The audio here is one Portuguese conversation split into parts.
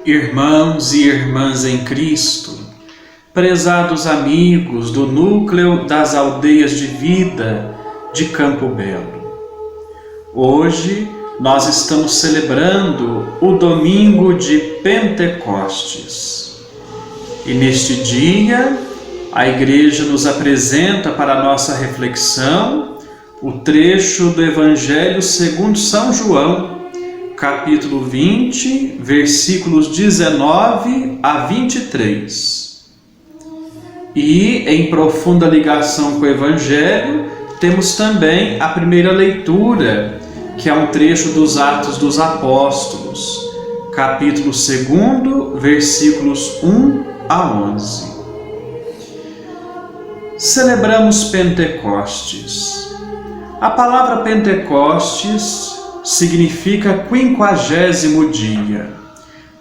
Irmãos e irmãs em Cristo, prezados amigos do núcleo das aldeias de vida de Campo Belo. Hoje nós estamos celebrando o domingo de Pentecostes. E neste dia, a Igreja nos apresenta para a nossa reflexão o trecho do Evangelho segundo São João, capítulo 20, versículos 19 a 23. E, em profunda ligação com o Evangelho, temos também a primeira leitura, que é um trecho dos Atos dos Apóstolos, capítulo 2, versículos 1 a 11. Celebramos Pentecostes. A palavra Pentecostes significa 50º dia.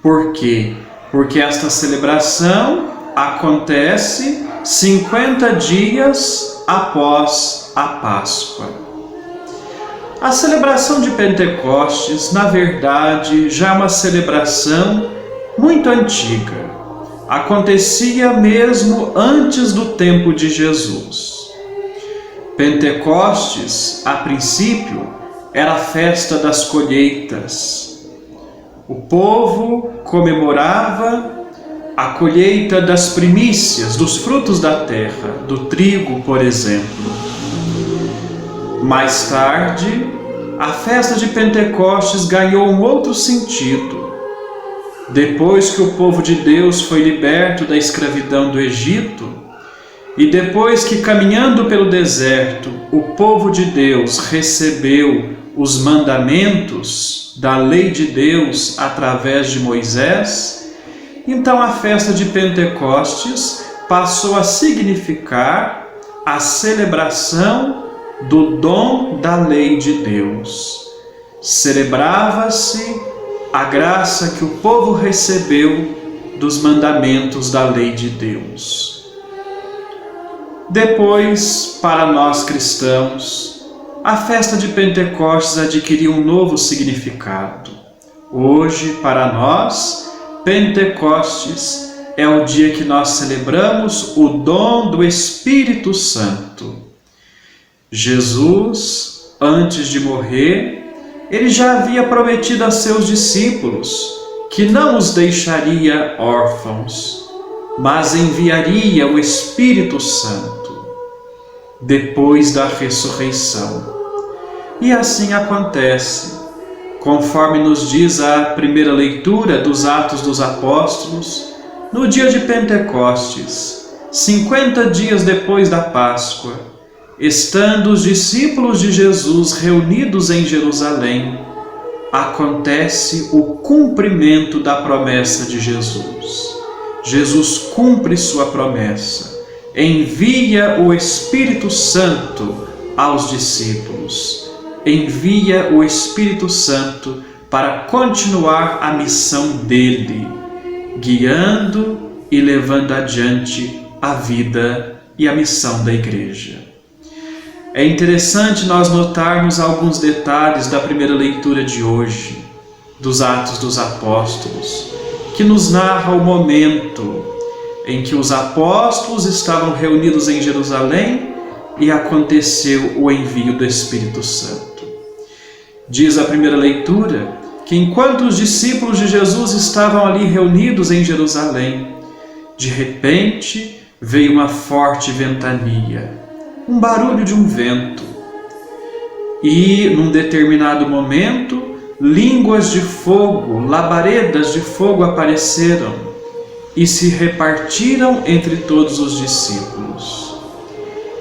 Por quê? Porque esta celebração acontece 50 dias após a Páscoa. A celebração de Pentecostes, na verdade, já é uma celebração muito antiga. Acontecia mesmo antes do tempo de Jesus. Pentecostes, a princípio, era a festa das colheitas. O povo comemorava a colheita das primícias, dos frutos da terra, do trigo, por exemplo. Mais tarde, a festa de Pentecostes ganhou um outro sentido. Depois que o povo de Deus foi liberto da escravidão do Egito, e depois que, caminhando pelo deserto, o povo de Deus recebeu os mandamentos da lei de Deus através de Moisés, então a festa de Pentecostes passou a significar a celebração do dom da lei de Deus. Celebrava-se a graça que o povo recebeu dos mandamentos da lei de Deus. Depois, para nós cristãos, a festa de Pentecostes adquiriu um novo significado. Hoje, para nós, Pentecostes é o dia que nós celebramos o dom do Espírito Santo. Jesus, antes de morrer, ele já havia prometido a seus discípulos que não os deixaria órfãos, mas enviaria o Espírito Santo depois da ressurreição. E assim acontece, conforme nos diz a primeira leitura dos Atos dos Apóstolos, no dia de Pentecostes, 50 dias depois da Páscoa, estando os discípulos de Jesus reunidos em Jerusalém, acontece o cumprimento da promessa de Jesus. Jesus cumpre sua promessa, envia o Espírito Santo aos discípulos, envia o Espírito Santo para continuar a missão dele, guiando e levando adiante a vida e a missão da Igreja. É interessante nós notarmos alguns detalhes da primeira leitura de hoje, dos Atos dos Apóstolos, que nos narra o momento em que os apóstolos estavam reunidos em Jerusalém e aconteceu o envio do Espírito Santo. Diz a primeira leitura que enquanto os discípulos de Jesus estavam ali reunidos em Jerusalém, de repente veio uma forte ventania, um barulho de um vento. E, num determinado momento, línguas de fogo, labaredas de fogo apareceram e se repartiram entre todos os discípulos.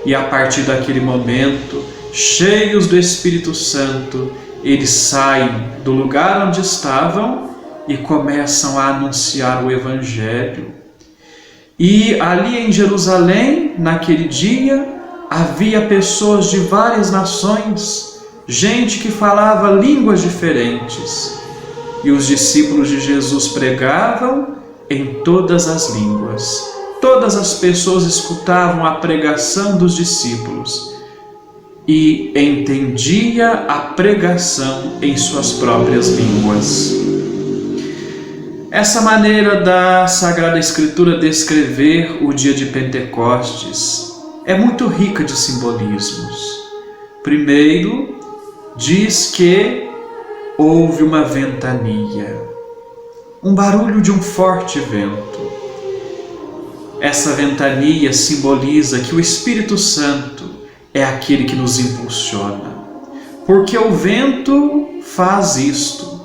E a partir daquele momento, cheios do Espírito Santo, eles saem do lugar onde estavam e começam a anunciar o Evangelho. E ali em Jerusalém, naquele dia, havia pessoas de várias nações, gente que falava línguas diferentes. E os discípulos de Jesus pregavam em todas as línguas. Todas as pessoas escutavam a pregação dos discípulos e entendia a pregação em suas próprias línguas. Essa maneira da Sagrada Escritura descrever o dia de Pentecostes é muito rica de simbolismos. Primeiro, diz que houve uma ventania, um barulho de um forte vento. Essa ventania simboliza que o Espírito Santo é aquele que nos impulsiona, porque o vento faz isto.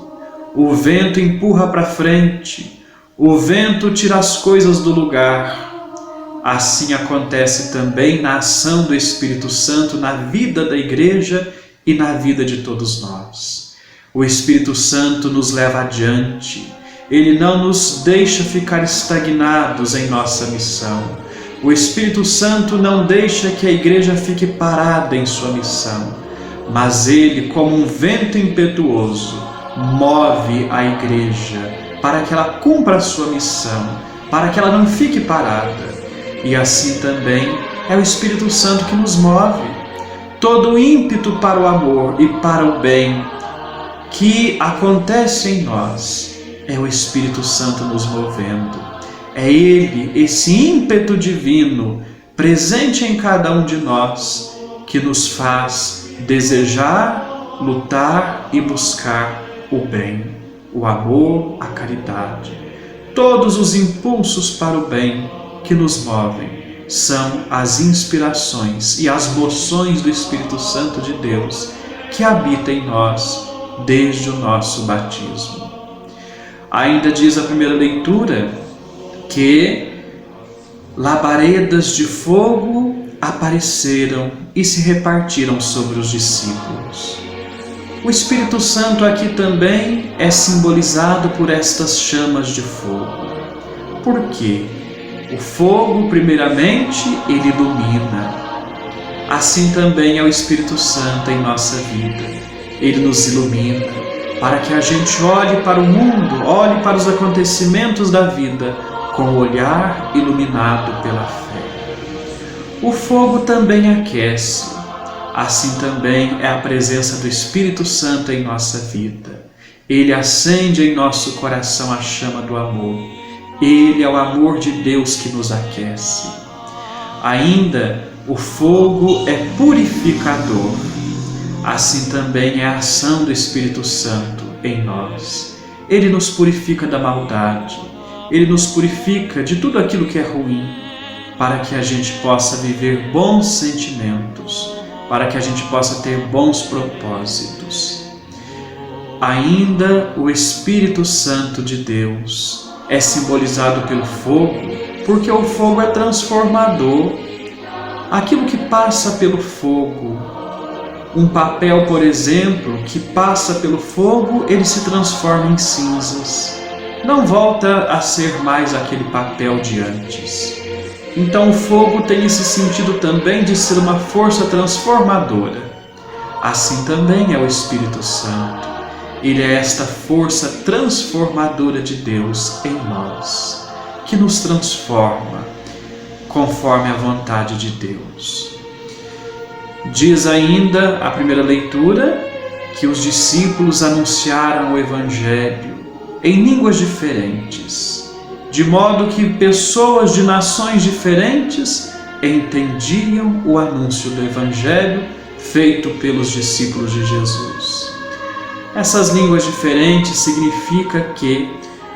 O vento empurra para frente, o vento tira as coisas do lugar. Assim acontece também na ação do Espírito Santo na vida da Igreja e na vida de todos nós. O Espírito Santo nos leva adiante, ele não nos deixa ficar estagnados em nossa missão. O Espírito Santo não deixa que a Igreja fique parada em sua missão, mas ele, como um vento impetuoso, move a Igreja para que ela cumpra a sua missão, para que ela não fique parada. E assim também é o Espírito Santo que nos move. Todo o ímpeto para o amor e para o bem que acontece em nós é o Espírito Santo nos movendo. É Ele, esse ímpeto divino presente em cada um de nós, que nos faz desejar, lutar e buscar o bem, o amor, a caridade. Todos os impulsos para o bem que nos movem são as inspirações e as moções do Espírito Santo de Deus que habita em nós desde o nosso batismo. Ainda diz a primeira leitura que labaredas de fogo apareceram e se repartiram sobre os discípulos. O Espírito Santo aqui também é simbolizado por estas chamas de fogo. Por quê? O fogo, primeiramente, ele ilumina. Assim também é o Espírito Santo em nossa vida. Ele nos ilumina para que a gente olhe para o mundo, olhe para os acontecimentos da vida com o olhar iluminado pela fé. O fogo também aquece. Assim também é a presença do Espírito Santo em nossa vida. Ele acende em nosso coração a chama do amor. Ele é o amor de Deus que nos aquece. Ainda, o fogo é purificador. Assim também é a ação do Espírito Santo em nós. Ele nos purifica da maldade. Ele nos purifica de tudo aquilo que é ruim, para que a gente possa viver bons sentimentos, para que a gente possa ter bons propósitos. Ainda o Espírito Santo de Deus é simbolizado pelo fogo, porque o fogo é transformador. Aquilo que passa pelo fogo, um papel, por exemplo, que passa pelo fogo, ele se transforma em cinzas. Não volta a ser mais aquele papel de antes. Então o fogo tem esse sentido também de ser uma força transformadora. Assim também é o Espírito Santo. Ele é esta força transformadora de Deus em nós, que nos transforma conforme a vontade de Deus. Diz ainda a primeira leitura que os discípulos anunciaram o Evangelho em línguas diferentes, de modo que pessoas de nações diferentes entendiam o anúncio do Evangelho feito pelos discípulos de Jesus. Essas línguas diferentes significa que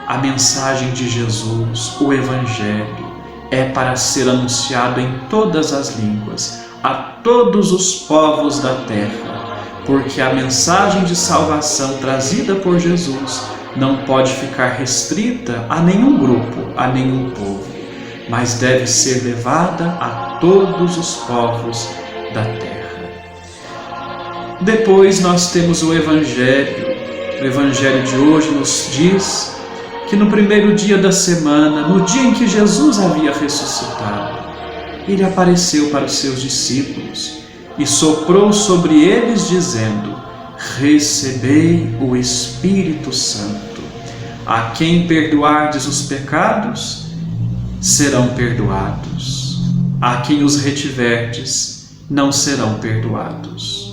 a mensagem de Jesus, o Evangelho, é para ser anunciado em todas as línguas, a todos os povos da terra, porque a mensagem de salvação trazida por Jesus não pode ficar restrita a nenhum grupo, a nenhum povo, mas deve ser levada a todos os povos da terra. Depois nós temos o Evangelho. O Evangelho de hoje nos diz que no primeiro dia da semana, no dia em que Jesus havia ressuscitado, ele apareceu para os seus discípulos e soprou sobre eles, dizendo: recebei o Espírito Santo. A quem perdoardes os pecados, serão perdoados. A quem os retiverdes, não serão perdoados.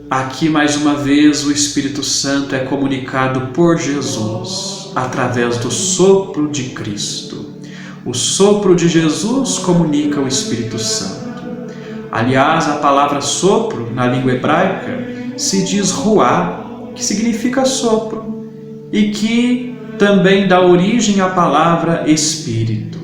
Aqui, mais uma vez, o Espírito Santo é comunicado por Jesus através do sopro de Cristo. O sopro de Jesus comunica o Espírito Santo. Aliás, a palavra sopro, na língua hebraica, se diz ruá, que significa sopro, e que também dá origem à palavra Espírito.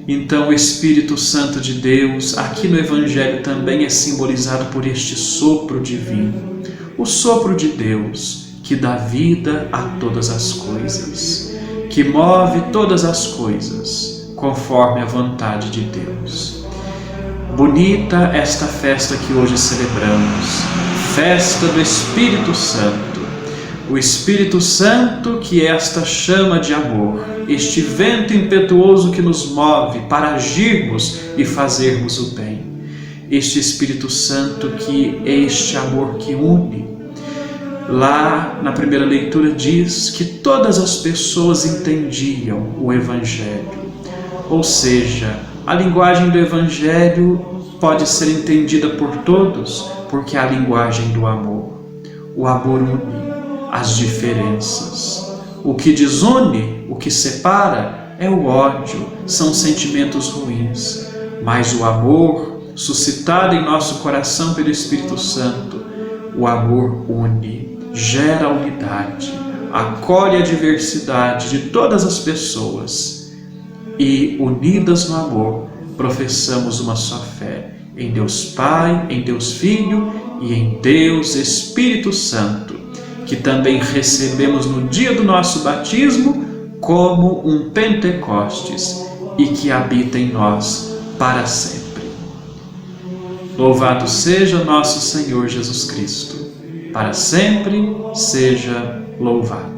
Então, o Espírito Santo de Deus, aqui no Evangelho, também é simbolizado por este sopro divino, o sopro de Deus, que dá vida a todas as coisas, que move todas as coisas, conforme a vontade de Deus. Bonita esta festa que hoje celebramos, festa do Espírito Santo. O Espírito Santo, que é esta chama de amor, este vento impetuoso que nos move para agirmos e fazermos o bem. Este Espírito Santo que é este amor que une. Lá na primeira leitura diz que todas as pessoas entendiam o Evangelho. Ou seja, a linguagem do Evangelho pode ser entendida por todos porque é a linguagem do amor. O amor une as diferenças. O que desune, o que separa, é o ódio, são sentimentos ruins. Mas o amor, suscitado em nosso coração pelo Espírito Santo, o amor une, gera unidade, acolhe a diversidade de todas as pessoas e, unidas no amor, professamos uma só fé em Deus Pai, em Deus Filho e em Deus Espírito Santo, que também recebemos no dia do nosso batismo como um Pentecostes e que habita em nós para sempre. Louvado seja nosso Senhor Jesus Cristo, para sempre seja louvado.